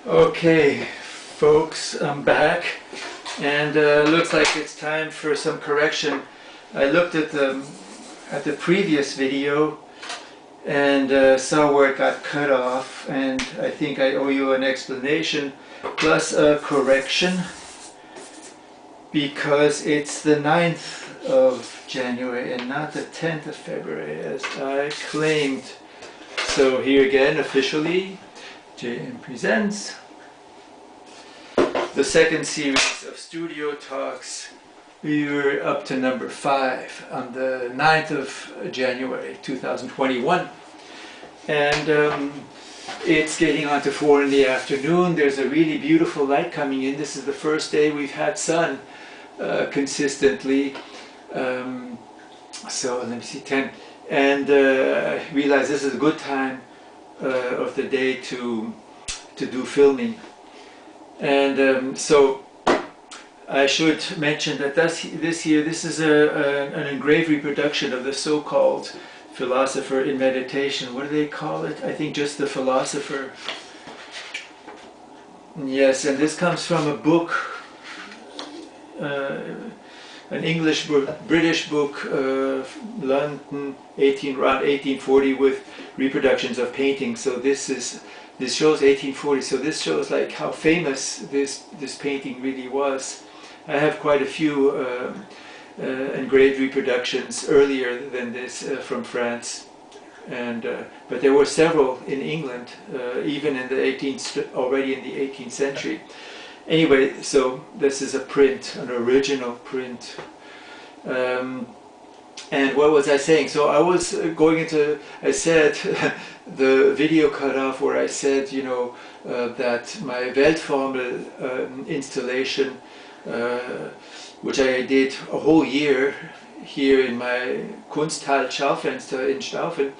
Okay, folks, I'm back, and looks like it's time for some correction. I looked at the previous video and saw where it got cut off, and I think I owe you an explanation plus a correction because it's the 9th of January and not the 10th of February as I claimed. So here again, officially, JM presents the second series of studio talks. We were up to number 5 on the 9th of January 2021, and it's getting on to 4 in the afternoon. There's a really beautiful light coming in. This is the first day we've had sun consistently. So let me see, 10, and I realize this is a good time of the day to do filming. And so I should mention that this is an engraved reproduction of the so-called philosopher in meditation. What do they call it? I think just the philosopher. Yes, and this comes from a book, an English book, British book, London, around 1840, with reproductions of paintings. So this shows 1840. So this shows like how famous this painting really was. I have quite a few engraved reproductions earlier than this from France, and but there were several in England, even in the already in the 18th century. Anyway, so this is a print, an original print. And what was I saying? So I was going into, I said, the video cut off where I said, you know, that my Weltformel installation, which I did a whole year here in my Kunsthalt Schaufenster in Staufen,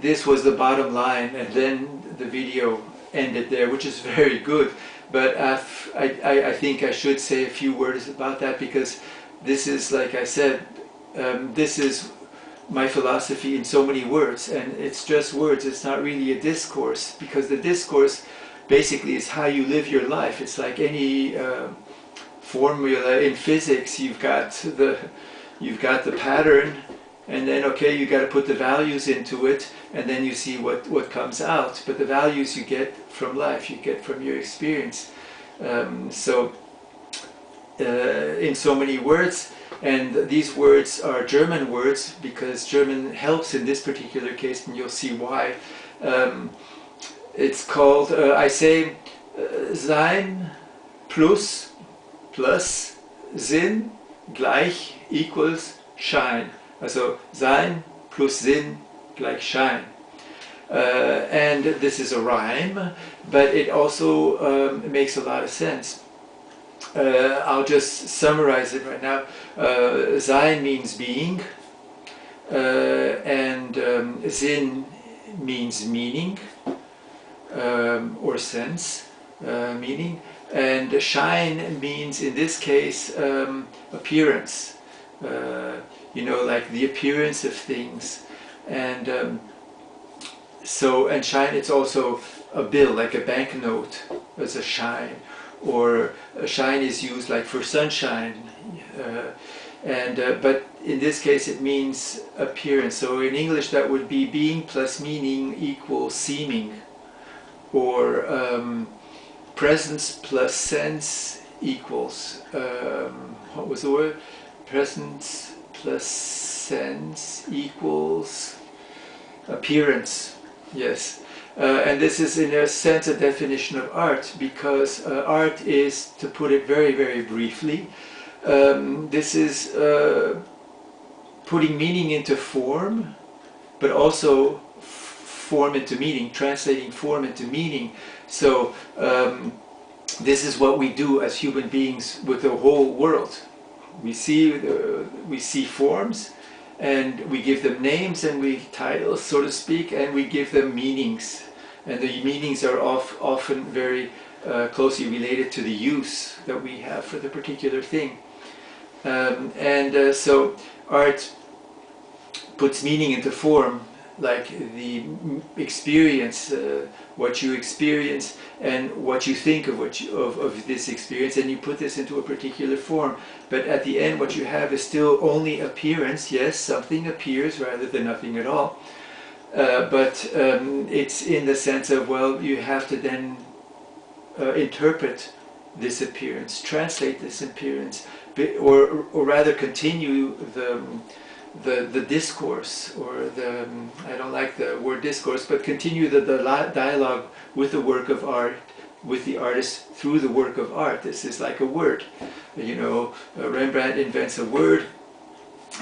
this was the bottom line, and then the video ended there, which is very good. But I think I should say a few words about that, because this is, like I said, this is my philosophy in so many words, and it's just words. It's not really a discourse, because the discourse basically is how you live your life. It's like any formula in physics. You've got the pattern, and then okay, you got to put the values into it, and then you see what comes out. But the values you get from life, you get from your experience. So in so many words, and these words are German words, because German helps in this particular case, and you'll see why. It's called, I say, SEIN plus Sinn gleich equals SCHEIN. Also SEIN plus Sinn gleich SCHEIN. And this is a rhyme, but it also makes a lot of sense. I'll just summarize it right now. Sein means being, and Sinn means meaning, or sense, meaning, and Schein means, in this case, appearance. You know, like the appearance of things. And so, and Schein, it's also a bill, like a banknote as a Schein. Or a Schein is used like for sunshine, but in this case it means appearance. So in English that would be being plus meaning equals seeming, or presence plus sense equals, what was the word? Presence plus sense equals appearance, yes. And this is, in a sense, a definition of art, because art is, to put it very, very briefly, this is putting meaning into form, but also form into meaning, translating form into meaning. So this is what we do as human beings with the whole world. We see forms, and we give them names and titles, so to speak, and we give them meanings. And the meanings are often very closely related to the use that we have for the particular thing. So art puts meaning into form, like the experience, what you experience and what you think of of this experience, and you put this into a particular form. But at the end, what you have is still only appearance. Yes, something appears rather than nothing at all. But it's in the sense of, well, you have to then interpret this appearance, translate this appearance, or rather continue the discourse, or the, I don't like the word discourse, but continue the dialogue with the work of art, with the artist through the work of art. This is like a word. You know, Rembrandt invents a word,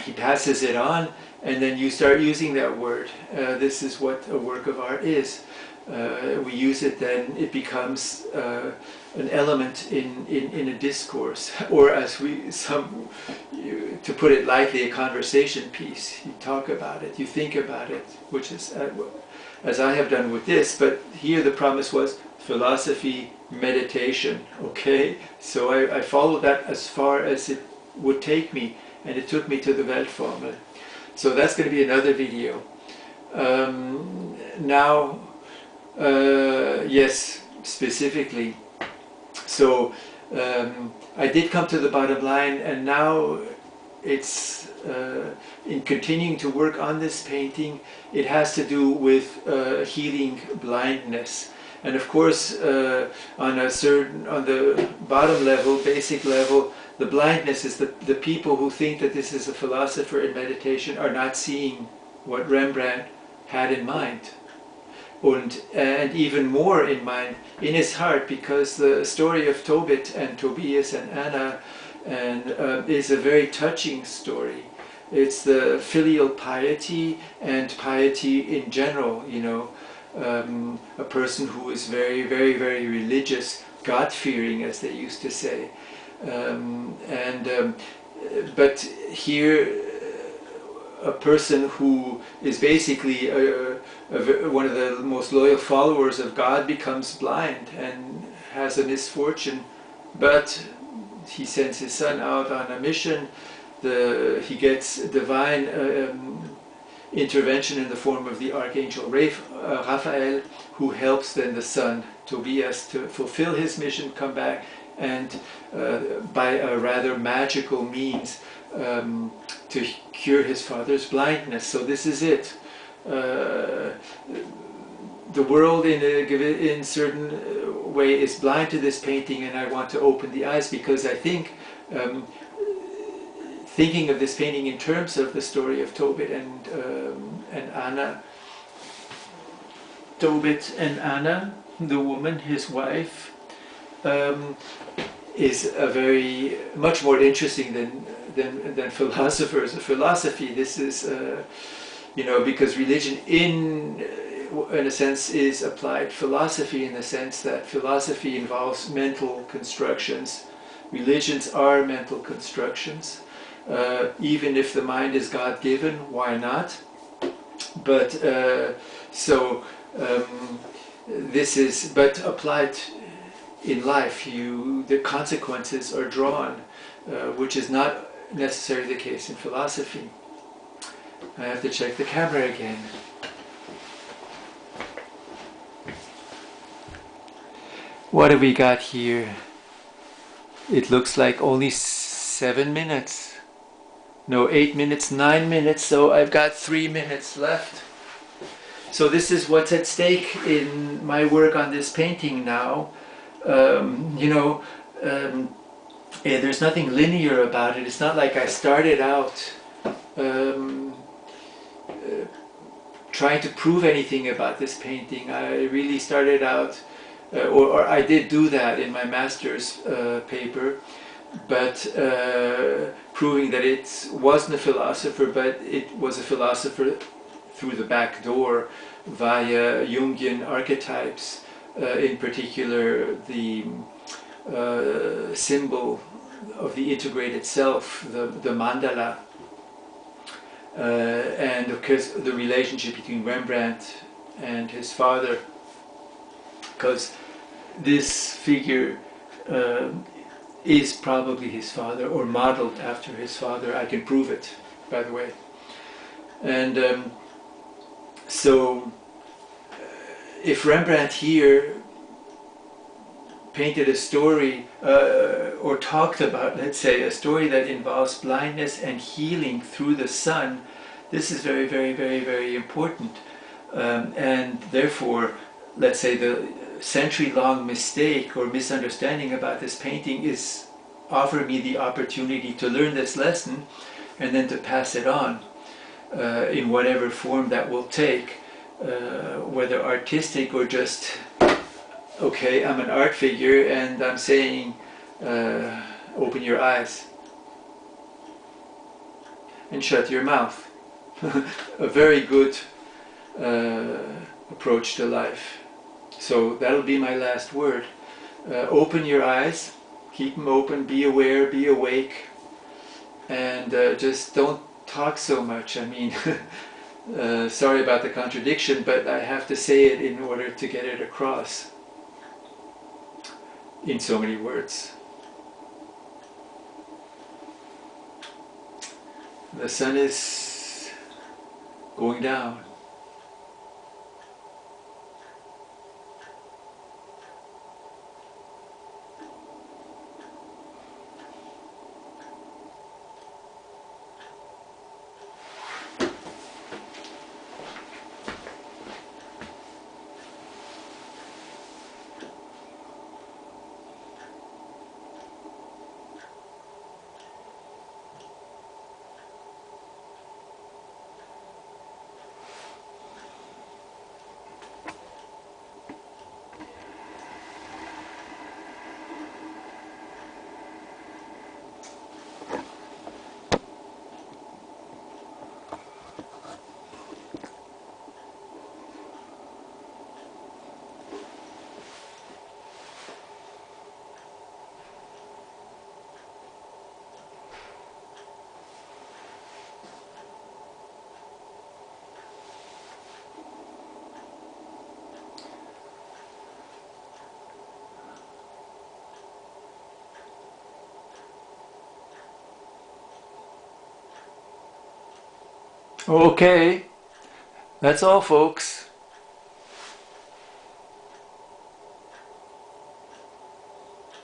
he passes it on, and then you start using that word. This is what a work of art is. We use it, then it becomes an element in a discourse, or as to put it lightly, a conversation piece. You talk about it, you think about it, which is as I have done with this. But here the promise was philosophy, meditation. Okay, so I followed that as far as it would take me, and it took me to the Weltformel. So that's going to be another video. Now, yes, specifically. So I did come to the bottom line, and now it's in continuing to work on this painting, it has to do with healing blindness. And of course, on the bottom level, basic level, the blindness is that the people who think that this is a philosopher in meditation are not seeing what Rembrandt had in mind. And even more in mind, in his heart, because the story of Tobit and Tobias and Anna is a very touching story. It's the filial piety and piety in general, you know, a person who is very, very, very religious, God-fearing, as they used to say. But here, a person who is basically one of the most loyal followers of God becomes blind and has a misfortune, but he sends his son out on a mission. He gets divine intervention in the form of the archangel Raphael, who helps then the son Tobias to fulfill his mission, come back, and by a rather magical means to cure his father's blindness. So this is it. The world in a certain way is blind to this painting, and I want to open the eyes, because I think thinking of this painting in terms of the story of Tobit and Anna, Tobit and Anna, the woman, his wife, is a very much more interesting than philosophers or philosophy. This is you know, because religion in a sense is applied philosophy, in the sense that philosophy involves mental constructions. Religions are mental constructions. Even if the mind is God-given, why not? But this is, but applied in life, the consequences are drawn, which is not necessarily the case in philosophy. I have to check the camera again. What have we got here? It looks like only 7 minutes. No, 8 minutes, 9 minutes, so I've got 3 minutes left. So this is what's at stake in my work on this painting now. You know, there's nothing linear about it. It's not like I started out trying to prove anything about this painting. I really started out, or I did do that in my master's paper, but proving that it wasn't a philosopher, but it was a philosopher through the back door via Jungian archetypes, in particular the symbol of the integrated self, the mandala, and of course the relationship between Rembrandt and his father, because this figure is probably his father, or modeled after his father. I can prove it, by the way. And So if Rembrandt here painted a story or talked about, let's say, a story that involves blindness and healing through the sun, this is very, very, very, very important. And therefore, let's say the century-long mistake or misunderstanding about this painting is offering me the opportunity to learn this lesson and then to pass it on in whatever form that will take, whether artistic or just, okay, I'm an art figure and I'm saying, open your eyes and shut your mouth. A very good approach to life. So that'll be my last word. Open your eyes, keep them open, be aware, be awake, and just don't talk so much. I mean, sorry about the contradiction, but I have to say it in order to get it across in so many words. The sun is going down. Okay, that's all, folks.